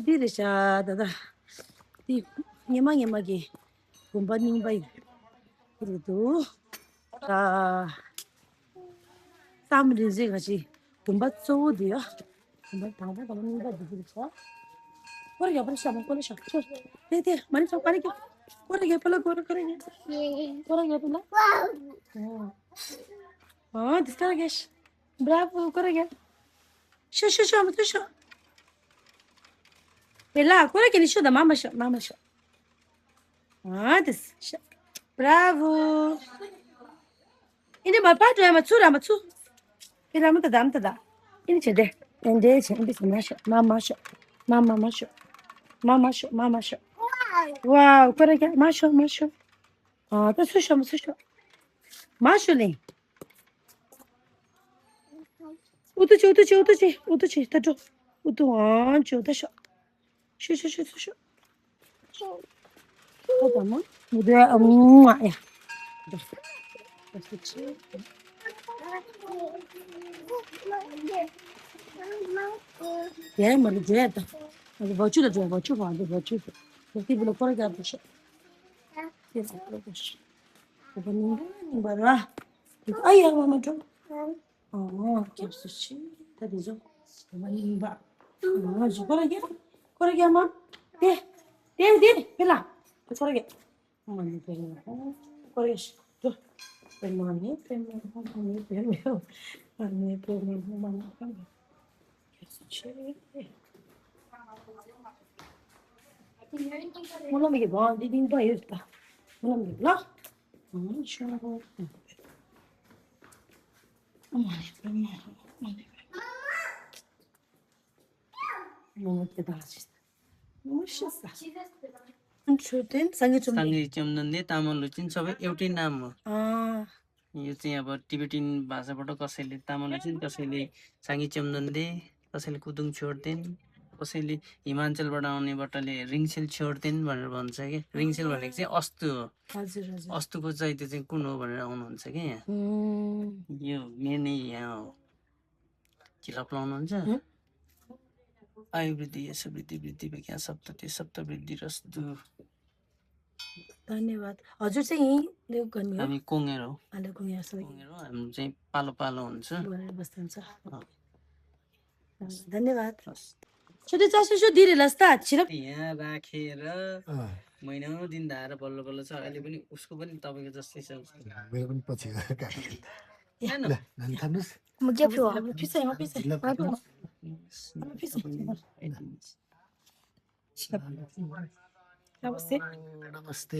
디르샤 다다 디 예마게 본바닝 바이 그래도 아 사람들이 같이 본바 쏘디요 본바 당바 당바 디르샤 거기 앞에 샤방 거기 샤 네네 많이 좀 빨리 거기 빨리 거기 빨리 اه تسترجش برافو كوريجا شو عملت شو لا كوريجا شو ده ماما شو دس برافو ini bapak tuh amat su kita amat tada ini cede ini mama sho wow كوريجا masho ده شو masho nih 우두지 다줘 우두 완주 다셔 쉬 하다만 무대 엄마야 그렇지 얘 머리 줘야다 아주 버추다 줘 버추 그렇게 불러 거기가 보셔 그래서 그러고시 그거는 뭐라 아야 마마 좀 그렇지 다 되죠 많이 봐 거기야 마 네 빌라 거기 많이 빌라 거기 또 많이 몰라 이게 뭐 디딘 봐 있다 몰라 쉬어 너무 대단하시다. 너무 멋있어. छोटे सँगै चम्नन्दे तामाङहरू चाहिँ सबै एउटै नाम हो यो चाहिँ अब टिबेटिन भाषाबाट कसैले तामाङले चाहिँ कसैले साङ्गे चम्नन्दे कसैले कुदुङ छोड्देन कसैले हिमाञ्चलबाट आउनेबाटले रिङसेल छोड्देन भनेर भन्छ कि रिङसेल भनेको चाहिँ अस्तु हो अस्तुको चैत्य चाहिँ कुन हो भनेर आउनुहुन्छ कि यहाँ यो मेन यहाँ हो झिलप लाउनुहुन्छ आयुवृद्धि यस वृद्धि विज्ञा सप्तवृद्धि रस्तु धन्यवाद हजुर चाहिँ यही लेउ गर्ने हो हामी कोङेर हो हामी चाहिँ पालो पालो हुन्छ बस्नुहुन्छ धन्यवाद छोटे चासो दिइरेलास् त छिरप यहाँ राखेर महिनौ दिन धाएर बल्ल बल्ल छ अहिले पनि उसको पनि तपाईँको जस्तै छ मेरो पनि पछि नमस्ते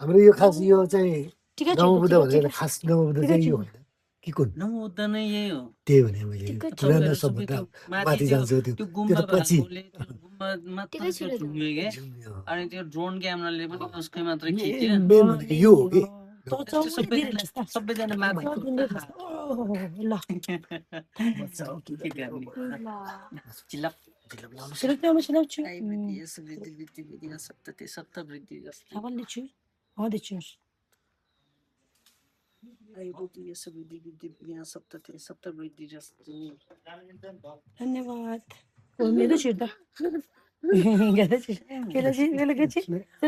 हाम्रो यो खास यो चाहिँ नमोबुद्ध भनेर खास नमोबुद्ध चाहिँ यो भन्दा कि कुन नमोबुद्ध नै यही हो त्यही भने मैले पुरानो सबभन्दा माथि जान्छु त्यो त पछि अनि त्यो ड्रोन क्यामेराले पनि उसकै मात्र खिच्यो मेन भनेको यो हो कि सबैजना माथि धन्यवाद मेरो छिर्दा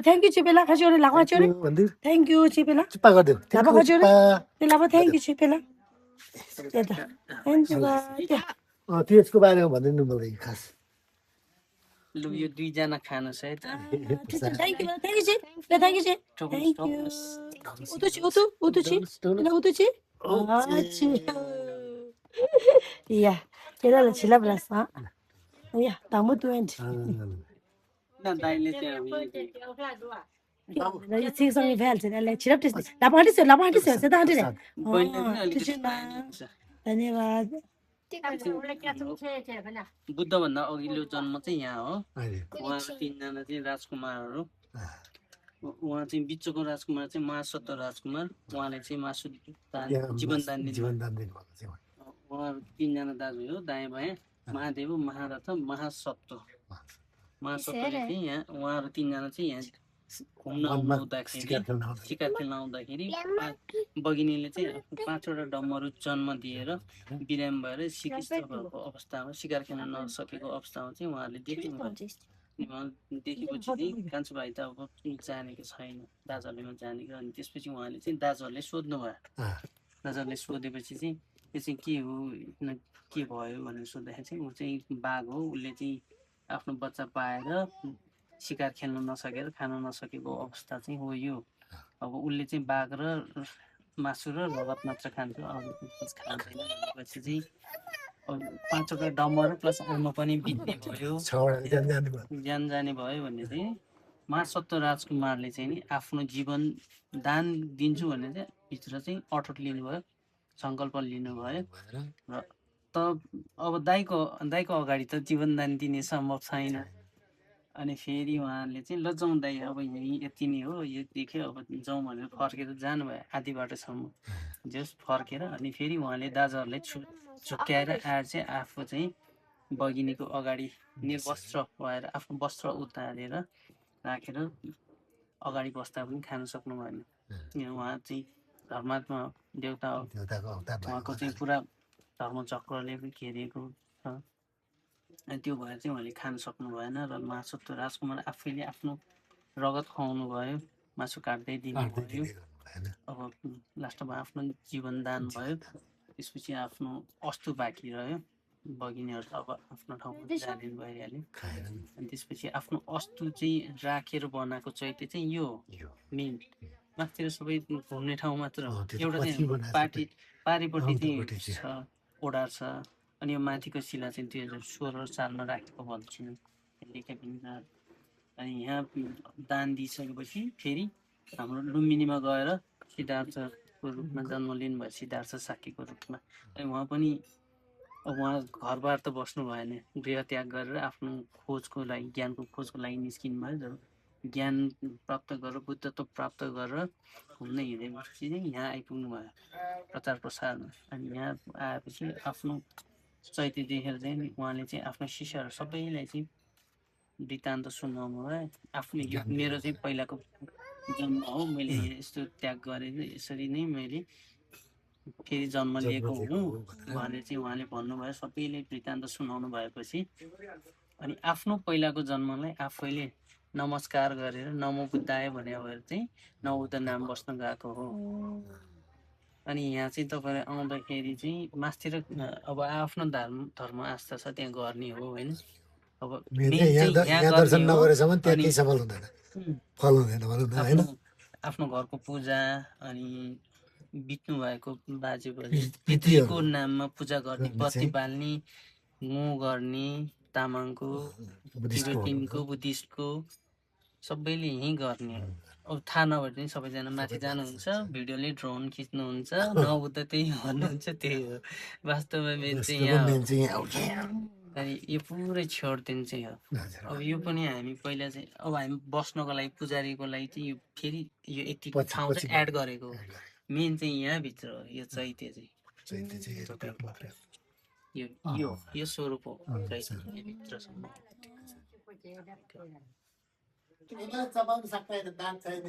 थ्याङ्क यू चिपेला खासोरे लागा चोरे थ्याङ्क यू चिपेला चिप्पा गर्दियो लाभा खासोरे लाभा थ्याङ्क यू चिपेला त्यसको बारेमा भनिदिनु मलाई खास लु यो दुईजना खानु सहित थ्याङ्क यू या केला छिला ब्लास या तामु तुएन्ट दाइले चाहिँ यो चिसँग भ्याल्छ यसलाई छिराप त्यस्तो लाभाटी छ दाँटी धन्यवाद बुद्धभन्दा अघिल्लो जन्म चाहिँ यहाँ हो उहाँ तीनजना चाहिँ राजकुमारहरू उहाँ चाहिँ बिचको राजकुमार चाहिँ महासत्व राजकुमार उहाँले चाहिँ जीवनदान दिनुभएको उहाँहरू तीनजना दाजु हो दायाँ बायाँ महादेव महारथ महासत्व चाहिँ यहाँ उहाँहरू तीनजना चाहिँ यहाँ घुम्न वनमा आउँदाखेरि शिकार खेल्न आउँदा शिकार खेल्न आउँदाखेरि बगिनीले चाहिँ आफ्नो 5वटा डम्बरू जन्म दिएर बिरामी भएर सिकिस्त भएको अवस्थामा शिकार खेल्न नसकेको अवस्थामा चाहिँ उहाँहरूले देख्नुभयो। उहाँ देखेपछि चाहिँ कान्छो भाइ त अब जानेको छैन, दाजुहरूले जानेको। अनि त्यसपछि उहाँले चाहिँ दाजुहरूले सोध्नुभयो। दाजुहरूले सोधेपछि चाहिँ यो चाहिँ के हो, के भयो भनेर सोद्धाखेरि चाहिँ ऊ चाहिँ बाघ हो, उसले चाहिँ आफ्नो बच्चा पाएर शिकार खेल्न नसकेर खान नसकेको अवस्था चाहिँ हो यो। अब उसले चाहिँ बाघ र मासु र रगत मात्र खान्छ, अरू कुछ खाँदैन भनेपछि चाहिँ अब 5वटा डम्बरू प्लस आमा पनि बित्ने भयो, ज्यान जाने भयो भने चाहिँ महासत्व राजकुमारले चाहिँ नि आफ्नो जीवन दान दिन्छु भने चाहिँ भित्र चाहिँ अठोट लिनुभयो, सङ्कल्प लिनुभयो। र त अब दाइको अगाडि त जीवन दान दिने सम्भव छैन। अनि फेरि उहाँले चाहिँ ल जाउँ दाइ, अब यहीँ यति नै हो, यो देख्यो, अब जाउँ भनेर फर्केर जानुभयो आधी बाटोसम्म। जस फर्केर अनि फेरि उहाँले दाजुहरूलाई झुक्क्याएर आएर चाहिँ आफू चाहिँ बगिनीको अगाडि निर्वस्त्र भएर आफ्नो वस्त्र उतारेर राखेर अगाडि बस्दा पनि खान सक्नु भएन। उहाँ चाहिँ धर्मात्मा देउता हो, उहाँको चाहिँ पुरा धर्मचक्रले पनि घेरिएको छ। अनि त्यो भएर चाहिँ उहाँले खान सक्नु भएन र महासत्व राजकुमार आफैले आफ्नो रगत खुवाउनु भयो, मासु काट्दै दिनुभयो। अब लास्टमा आफ्नो जीवन दान भयो। त्यसपछि आफ्नो अस्तु बाँकी रह्यो, बगिनीहरू अब आफ्नो ठाउँमा जाने भइहाल्यो। अनि त्यसपछि आफ्नो अस्तु चाहिँ राखेर बनाएको चैत्य चाहिँ यो मेन। माथितिर सबै घुम्ने ठाउँ मात्र हो, एउटा चाहिँ पारिपट्टि चाहिँ छ ओडार छ। अनि यो माथिको शिला चाहिँ 2016 सालमा राखेको भन्छन् लेखे पनि। अनि यहाँ दान दिइसकेपछि फेरि हाम्रो लुम्बिनीमा गएर सिद्धार्थको रूपमा जन्म लिनुभयो, सिद्धार्थ साकीको रूपमा। अनि उहाँ पनि अब उहाँ घरबार त बस्नु भएन, गृह त्याग गरेर आफ्नो खोजको लागि, ज्ञानको खोजको लागि निस्किनु भयो। ज्ञान प्राप्त गरेर बुद्धत्व प्राप्त गरेर घुम्दै हिँडेपछि चाहिँ यहाँ आइपुग्नु भयो प्रचार प्रसारमा। अनि यहाँ आएपछि आफ्नो चैत्य देखेर चाहिँ उहाँले चाहिँ आफ्नो शिष्यहरू सबैलाई चाहिँ वृत्तान्त सुनाउनु भयो। आफूले यो मेरो चाहिँ पहिलाको जन्म हो, मैले यस्तो त्याग गरेर यसरी नै मैले फेरि जन्म लिएको हुँ भनेर चाहिँ उहाँले भन्नुभयो। सबैले वृत्तान्त सुनाउनु भएपछि अनि आफ्नो पहिलाको जन्मलाई आफैले नमस्कार गरेर नमो बुद्धाय भने भएर चाहिँ नवबुद्ध नाम बस्न गएको हो। अनि यहाँ चाहिँ तपाईँले आउँदाखेरि चाहिँ मास्तिर अब आफ्नो धर्म आस्था छ त्यहाँ गर्ने हो होइन। अब दर्शन नगरेसम्म त्यहाँ केही सफल हुँदैन, फल हुँदैन भनौँ न होइन। आफ्नो घरको पूजा अनि बित्नु भएको बाजे पितृको नाममा पूजा गर्ने, बत्ती बाल्ने, मो गर्ने, तामाङको, टिबेटिनको, बुद्धिस्टको सबैले यहीँ गर्ने। अब थाहा नभए पनि सबैजना माथि जानुहुन्छ, भिडियोले ड्रोन खिच्नुहुन्छ, नबुद्ध त्यही भन्नुहुन्छ, त्यही हो वास्तवमा मेन चाहिँ यहाँ। अनि यो पुरै छोडिदिनु चाहिँ हो। अब यो पनि हामी पहिला चाहिँ अब हामी बस्नको लागि पुजारीको लागि चाहिँ यो फेरि यो यतिको ठाउँ चाहिँ एड गरेको हो। मेन चाहिँ यहाँभित्र हो यो चैत्य चाहिँ, यो स्वरूप हो चैत्यभित्रसम्म। चबाउन सक्दैन, दाँत छैन।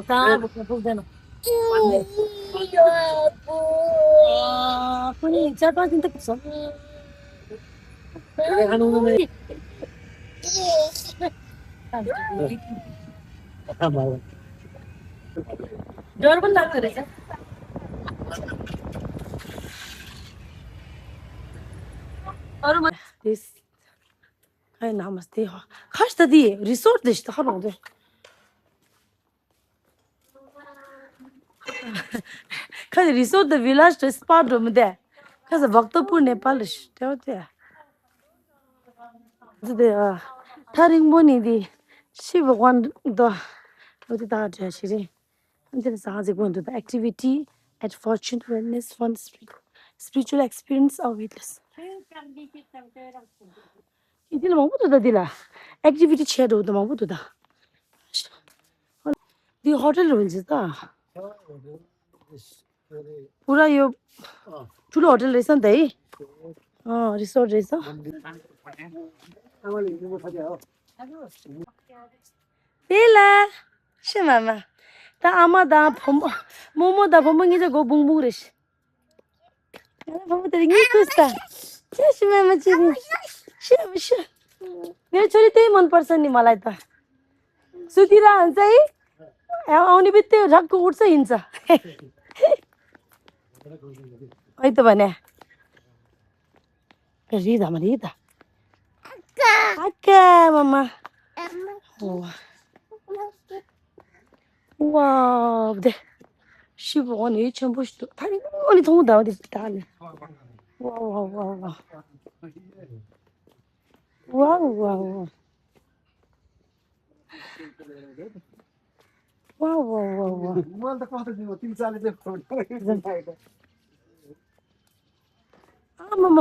कहाँ पुग्दैन पनि 4-5 दिन त पुग्छ। डर पनि लाग्दो रहेछ। खै नमस्ते खास त दिए रिसोर्ट देश त खबर हुँदै खै resort the villas the spot room दे खै भक्तपुर नेपाल त्यो त्यहाँ थारिङ पनि दि शिव भगवान द उति ता छरे अन्त आज going to the activity at Fortune Wellness Fund spiritual experience of witness. 이들은 뭐부터 되라 activity chair도 뭐부터 다. 네 호텔 왠지다. पुरा यो अँ, ठुलो होटल रहेछ नि त है रिसोर्ट रहेछ मन्दिर आमाले हिँड्नु खोज्यो हो Bella, mama. Ta ama da momo da pomo ngi go bung bung rish. Pomo teri ngi kusta. Mama chiri. Shi. मेरो छोरी त्यही मनपर्छ नि मलाई त सुतिरा हुन्छ है आउने बित्तिकै झक्क उठ्छ हिँड्छ है त भने रिदा अक्का मम्मा 와, 네. 15원이 2,000원씩 다리 머리 너무 나오지 달래. 와와와와. 와우와우. 와우와우와. मलाई त कस्तो दिनु 3-4 चाहिँ फोटो 아마마.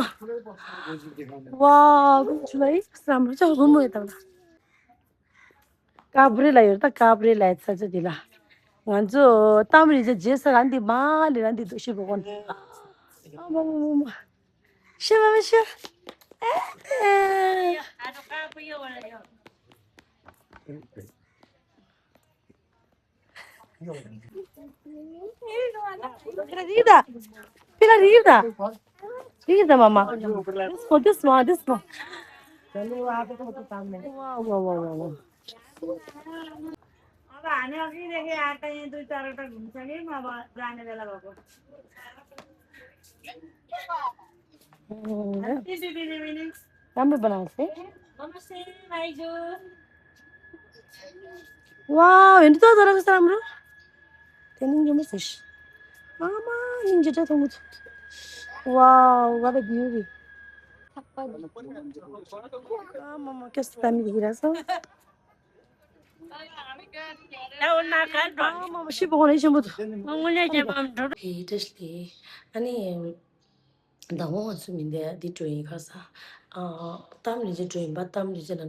와, 그래? राम्रो छ घुम्नु यता काभ्रेला हेर्दा काभ्रेला छ दिला भन्छ ताम्री चाहिँ जे छ रान्दी माले रान्दी दोषी भगवान आमामामा सेवा मेसो Rida, pila Rida, mama. This one. Wow. अब हामी अघिदेखि आएका यहाँ 2-4 वटा घुम्छ नि अब जाने बेला भएको राम्रो बनाएको छ नमस्ते भाइजू वाउ हेर्नु त जरा कस्तो राम्रो त्यहाँ निङ्गो फिस मामा निङ्गो छ त वाउ what a beauty मामा कस्तो दामी देखिरहेको छ मामा शिवभगवान त्यसले अनि धमो सुमिन्दे दि ड्रइङ खस तामले चाहिँ ड्रइङ बा तामले चाहिँ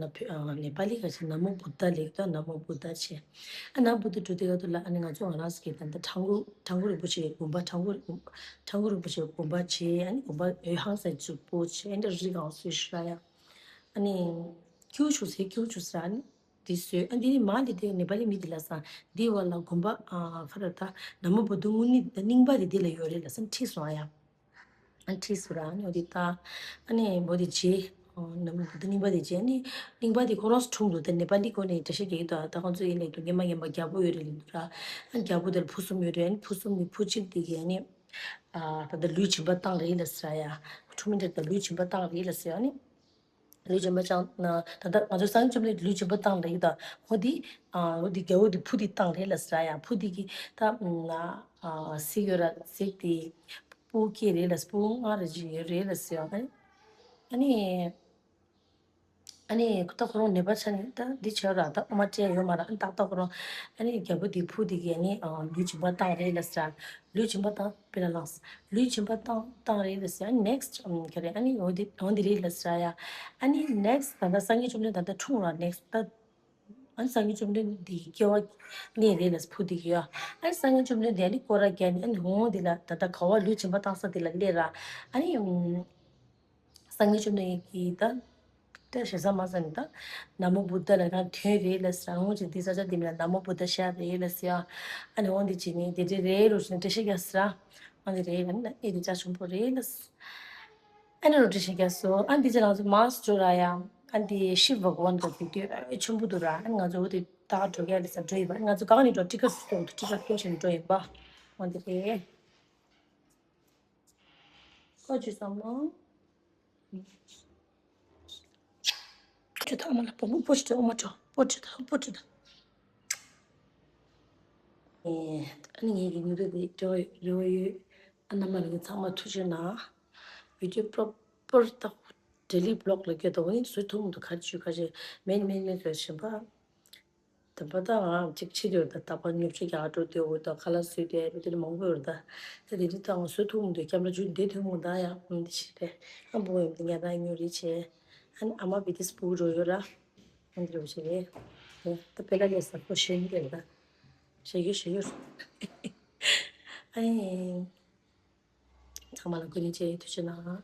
नेपाली खस नमो बुद्ध लेख्दा नमो बुद्ध छे ana budu tu de to la ani nga jo ana ske tan ta thangu ru buche gumba thangu ru buche gumba che ani gumba e ha sa chu po che and ri ga su sha ya ani kyu chu sa ni this ani ma de ne bali mi de la sa de wala gumba farata namu budu ni ning ba de la yore la san thi so ya an thi sura ni odita ani bodi che namu budu ni ba de che ni ning ba de koros thung do de ne bali ko ne tashe ge da ta kon zu ile to ge ma gyabu yore li dura an gyabu del phusum yore an phusum ni phuchik de ge ni ta de luich ba tang re la sa ya thumin de luich ba tang re la sa ni luich ba chang na ta da ma sang chum le luich ba tang re da hodi ge hodi phudi tang re la sa ya phudi ki ta na sigura sikti pu ki re la pu nga re la sa ani 아니 그때 그런 내 받쳤다 네 저라다 엄마께 요마라 안다 그런 아니 겨부디 푸디기 아니 루치바 따레라스라 루치바 페라라스 루치바 따레라스 아니 넥스트 그래 아니 어디 레라스라야 아니 넥스트 나 상이 좀 된다 총라 넥스트 안 상이 좀 된디 겨와 네 레라스 푸디기야 아니 상이 좀 된디 아니 코라기 아니 호디라 다다 가와 루치바 따서디라 레라 아니 상이 좀 된기다 There's some mazanda. Namu Buddha like a theory, less round, these are the Namu Buddha share the and on the chini, the rail, Tishigasra, on the rail, and it is just for rails. And a rotishigaso, and these are master Raya, and the Shiva one of the Chumbudura, and Nazo the Tar to get a driver, and Nazukani to take a stone to take a question driver on the day. Got you some more? 어머나 보고 보시죠 어머죠 보시다 아니 얘기 누르데 저요 안나만이 참아 투지나 비디오 프로포르타 델리 블록 레게도 원 수통도 같이 맨 그러셔봐 더보다 직치료다 답은 옆쪽에 아토되고 더 칼라스데 비들 먹고다 저들이 또 수통도 겸을 준 대통도다야 시대 한 보여 그냥 다니리체 한 아마 비디스 보조요라 근데 오시게 또 배가 됐어 보시는 게다 시기 哎，长满了规律这一就是呢。